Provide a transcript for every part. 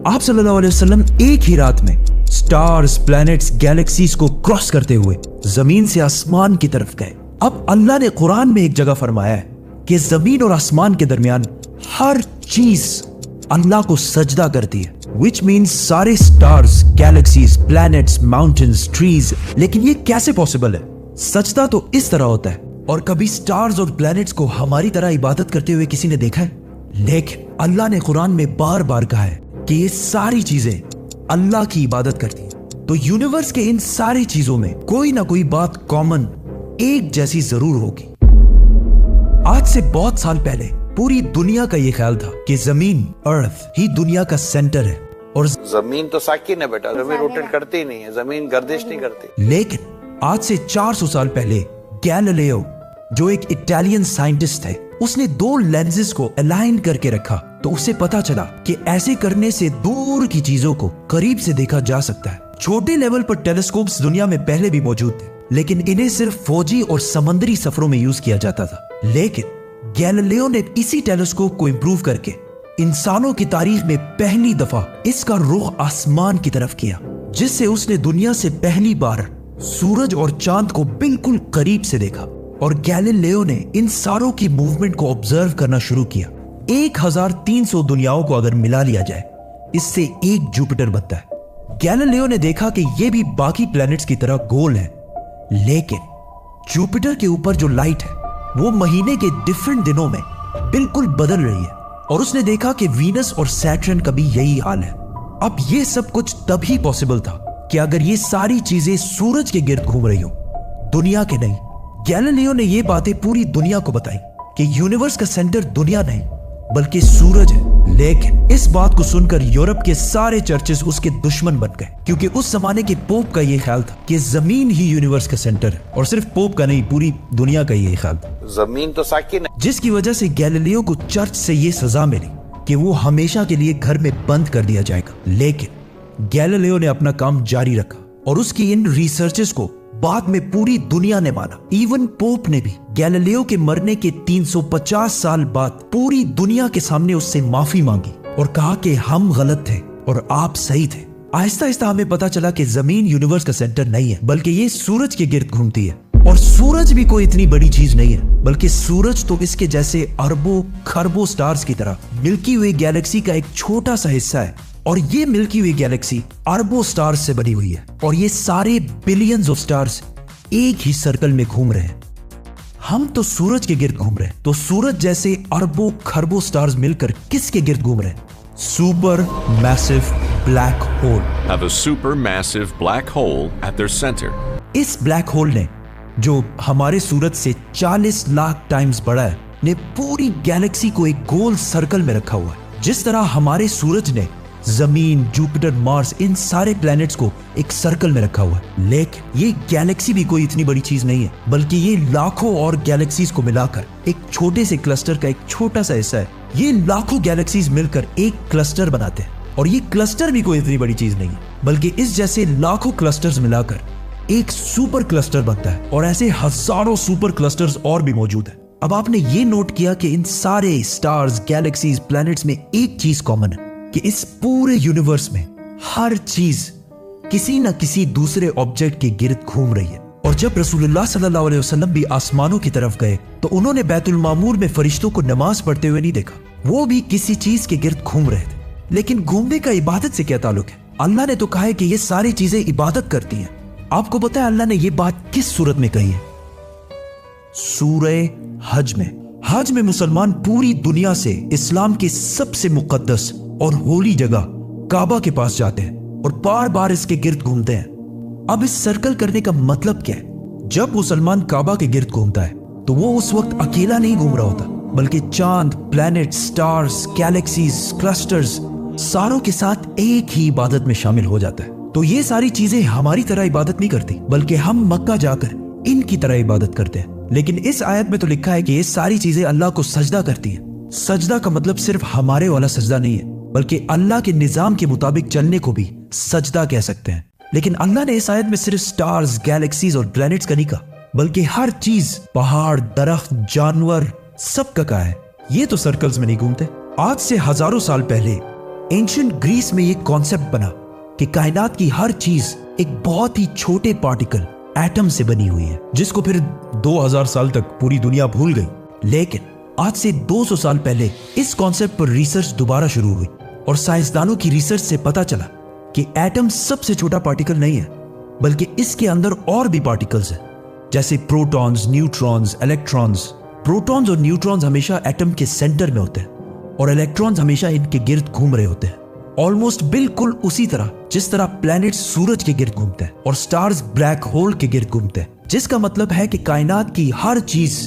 आप सल्लल्लाहु अलैहि वसल्लम एक ही रात में स्टार्स, प्लैनेट्स, गैलेक्सीज को क्रॉस करते हुए जमीन से आसमान की तरफ गए। अब अल्लाह ने कुरान में एक जगह फरमाया है कि जमीन और आसमान के दरमियान हर चीज अल्लाह को सजदा करती है, विच मीन्स सारे stars, galaxies, planets, mountains, trees. लेकिन ये कैसे पॉसिबल है? सजदा तो इस तरह होता है। और कभी स्टार्स और प्लैनेट्स को हमारी तरह इबादत करते हुए किसी ने देखा है? लेकिन अल्लाह ने कुरान में बार बार कहा है कि ये सारी चीजें अल्लाह की इबादत करती हैं। तो यूनिवर्स के इन सारी चीजों में कोई ना कोई बात कॉमन, एक जैसी जरूर होगी। आज से बहुत साल पहले पूरी दुनिया का ये ख्याल था कि जमीन, अर्थ ही दुनिया का सेंटर है। और जमीन तो साकिन है बेटा, जमीन रोटेट करती ही नहीं है, जमीन गर्दिश नहीं करती। लेकिन आज से 400 साल पहले गैलीलियो, जो एक इटालियन साइंटिस्ट थे, उसने दो लेंसेज को अलाइन करके रखा तो उसे पता चला कि ऐसे करने से दूर की चीजों को करीब से देखा जा सकता है। छोटे लेवल पर टेलीस्कोप्स दुनिया में पहले भी मौजूद थे, लेकिन इन्हें सिर्फ फौजी और समंदरी सफरों में यूज किया जाता था। लेकिन गैलीलियो ने इसी टेलीस्कोप को इंप्रूव करके इंसानों की तारीख में पहली दफा इसका रुख आसमान की तरफ किया, जिससे उसने दुनिया से पहली बार सूरज और चांद को बिल्कुल करीब से देखा। और गैलीलियो ने इन सारों की मूवमेंट को ऑब्जर्व करना शुरू किया। 1300 दुनियाओं को अगर मिला लिया जाए, इससे एक जुपिटर बनता है। गैलीलियो ने देखा कि ये भी बाकी प्लैनेट्स की तरह गोल है, लेकिन जुपिटर के ऊपर जो लाइट है वो महीने के डिफरेंट दिनों में बिल्कुल बदल रही है। और उसने देखा कि वीनस और सैटर्न का भी यही हाल है। अब ये सब कुछ तभी पॉसिबल था कि अगर ये सारी चीजें सूरज के गिर्द घूम रही हो, दुनिया के नहीं। गैलीलियो ने ये बातें पूरी दुनिया को बताई कि यूनिवर्स का सेंटर दुनिया नहीं बल्कि सूरज है। लेकिन इस बात को सुनकर यूरोप के सारे चर्चेस उसके दुश्मन बन गए, क्योंकि उस जमाने के पोप का ये ख्याल था कि जमीन ही यूनिवर्स का सेंटर है। और सिर्फ पोप का नहीं, पूरी दुनिया का ये ख्याल था। जमीन तो साकिन है। जिसकी वजह से गैलीलियो को चर्च से ये सजा मिली कि वो हमेशा के लिए घर में बंद कर दिया जाएगा। लेकिन गैलीलियो ने अपना काम जारी रखा और उसकी इन रिसर्चेस को बाद में पूरी दुनिया ने माना। इवन पोप ने भी गैलीलियो के मरने के 350 साल बाद पूरी दुनिया के सामने उससे माफी मांगी और कहा कि हम गलत थे और आप सही थे। आहिस्ता आहिस्ता हमें पता चला कि जमीन यूनिवर्स का सेंटर नहीं है, बल्कि ये सूरज के गिर्द घूमती है। और सूरज भी कोई इतनी बड़ी चीज नहीं है, बल्कि सूरज तो इसके जैसे अरबों खरबों स्टार्स की तरह मिल्की वे गैलेक्सी का एक छोटा सा हिस्सा है। और ये मिल्की वे गैलेक्सी अरबों स्टार्स से बनी हुई है और ये सारे बिलियंस ऑफ स्टार्स एक ही सर्कल में घूम रहे हैं। हम तो सूरज के गिर्द घूम रहे हैं, तो सूरज जैसे अरबों खरबों स्टार्स मिलकर किसके गिर्द घूम रहे हैं? Super massive black hole. Have a supermassive black hole at their center. इस ब्लैक होल ने, जो हमारे सूरज से 40 लाख टाइम्स बड़ा है, ने पूरी गैलेक्सी को एक गोल सर्कल में रखा हुआ है। जिस तरह हमारे सूरज ने जमीन, जुपिटर, मार्स, इन सारे प्लैनेट्स को एक सर्कल में रखा हुआ है। लेकिन ये गैलेक्सी भी कोई इतनी बड़ी चीज नहीं है, बल्कि ये लाखों और गैलेक्सीज को मिलाकर एक छोटे से क्लस्टर का एक छोटा सा हिस्सा है। ये लाखों गैलेक्सीज मिलकर एक क्लस्टर बनाते हैं और ये क्लस्टर भी कोई इतनी बड़ी चीज नहीं है, बल्कि इस जैसे लाखों क्लस्टर्स मिलाकर एक सुपर क्लस्टर बनता है। और ऐसे हजारों सुपर क्लस्टर्स और भी मौजूद है। अब आपने ये नोट किया कि इन सारे स्टार्स, गैलेक्सीज, प्लैनेट्स में एक चीज कॉमन है कि इस पूरे यूनिवर्स में हर चीज किसी न किसी दूसरे ऑब्जेक्ट के गिर्द घूम रही है। और जब रसूलुल्लाह सल्लल्लाहु अलैहि वसल्लम भी आसमानों की तरफ गए तो उन्होंने बैतुल मामूर में फरिश्तों को नमाज पढ़ते हुए नहीं देखा। वो भी किसी चीज के गिर्द घूम रहे थे। लेकिन घूमने का इबादत से क्या ताल्लुक है? अल्लाह ने तो कहा है कि ये सारी चीजें इबादत करती हैं। आपको पता है अल्लाह ने ये बात किस सूरत में कही है? सूरह हज में। हज में मुसलमान पूरी दुनिया से इस्लाम की सबसे मुकद्दस और होली जगह काबा के पास जाते हैं और बार बार इसके गिर्द घूमते हैं। अब इस सर्कल करने का मतलब क्या है? जब मुसलमान काबा के गिर्द घूमता है तो वो उस वक्त अकेला नहीं घूम रहा होता, बल्कि चांद, प्लैनेट, स्टार्स, गैलेक्सीज, क्लस्टर्स सारों के साथ एक ही इबादत में शामिल हो जाता है। तो ये सारी चीजें हमारी तरह इबादत नहीं करती, बल्कि हम मक्का जाकर इनकी तरह इबादत करते हैं। लेकिन इस आयत में तो लिखा है कि ये सारी चीजें अल्लाह को सजदा करती हैं। सजदा का मतलब सिर्फ हमारे वाला सजदा नहीं है, बल्कि अल्लाह के निजाम के मुताबिक चलने को भी सजदा कह सकते हैं। लेकिन अल्लाह ने इस आयत में सिर्फ स्टार्स, गैलेक्सीज और प्लैनेट्स का नहीं कहा, बल्कि हर चीज, पहाड़, दरख्त, जानवर, सब का कहा है। ये तो सर्कल्स में नहीं घूमते। आज से हजारों साल पहले एंशिएंट ग्रीस में ये कॉन्सेप्ट बना कि कायनात की हर चीज एक बहुत ही छोटे पार्टिकल एटम से बनी हुई है, जिसको फिर 2000 साल तक पूरी दुनिया भूल गई। लेकिन आज से 200 साल पहले इस कॉन्सेप्ट पर रिसर्च दोबारा शुरू हुई और साइंसदानों की रिसर्च से पता चला कि एटम सबसे छोटा पार्टिकल नहीं है, बल्कि इसके अंदर और भी पार्टिकल्स हैं, जैसे प्रोटॉन्स, न्यूट्रॉन्स, इलेक्ट्रॉन्स। प्रोटॉन्स और न्यूट्रॉन्स हमेशा एटम के सेंटर में होते हैं और इलेक्ट्रॉन्स हमेशा इनके गिर्द घूम रहे होते हैं, ऑलमोस्ट बिल्कुल उसी तरह जिस तरह प्लैनेट सूरज के गिर्द घूमते हैं और स्टार्स ब्लैक होल के गिर्द घूमते हैं। जिसका मतलब है कि कायनात की हर चीज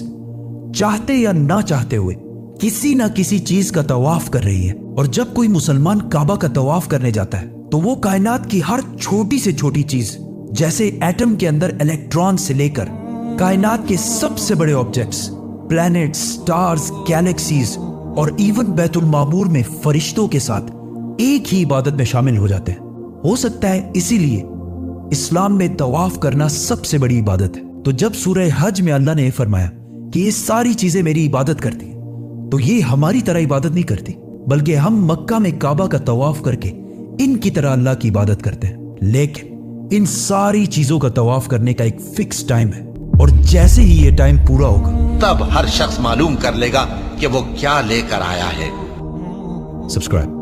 चाहते या ना चाहते हुए किसी ना किसी चीज का तवाफ कर रही है। और जब कोई मुसलमान काबा का तवाफ करने जाता है तो वो कायनात की हर छोटी से छोटी चीज, जैसे एटम के अंदर इलेक्ट्रॉन से लेकर कायनात के सबसे बड़े ऑब्जेक्ट्स, प्लैनेट्स, स्टार्स, गैलेक्सीज और इवन बैतुल मामूर में फरिश्तों के साथ एक ही इबादत में शामिल हो जाते हैं। हो सकता है इसीलिए इस्लाम में तवाफ करना सबसे बड़ी इबादत है। तो जब सूरह हज में अल्लाह ने फरमाया कि ये सारी चीजें मेरी इबादत करती हैं, तो ये हमारी तरह इबादत नहीं करती, बल्कि हम मक्का में काबा का तवाफ करके इनकी तरह अल्लाह की इबादत करते हैं। लेकिन इन सारी चीजों का तवाफ करने का एक फिक्स टाइम है और जैसे ही ये टाइम पूरा होगा तब हर शख्स मालूम कर लेगा कि वो क्या लेकर आया है। सब्सक्राइब।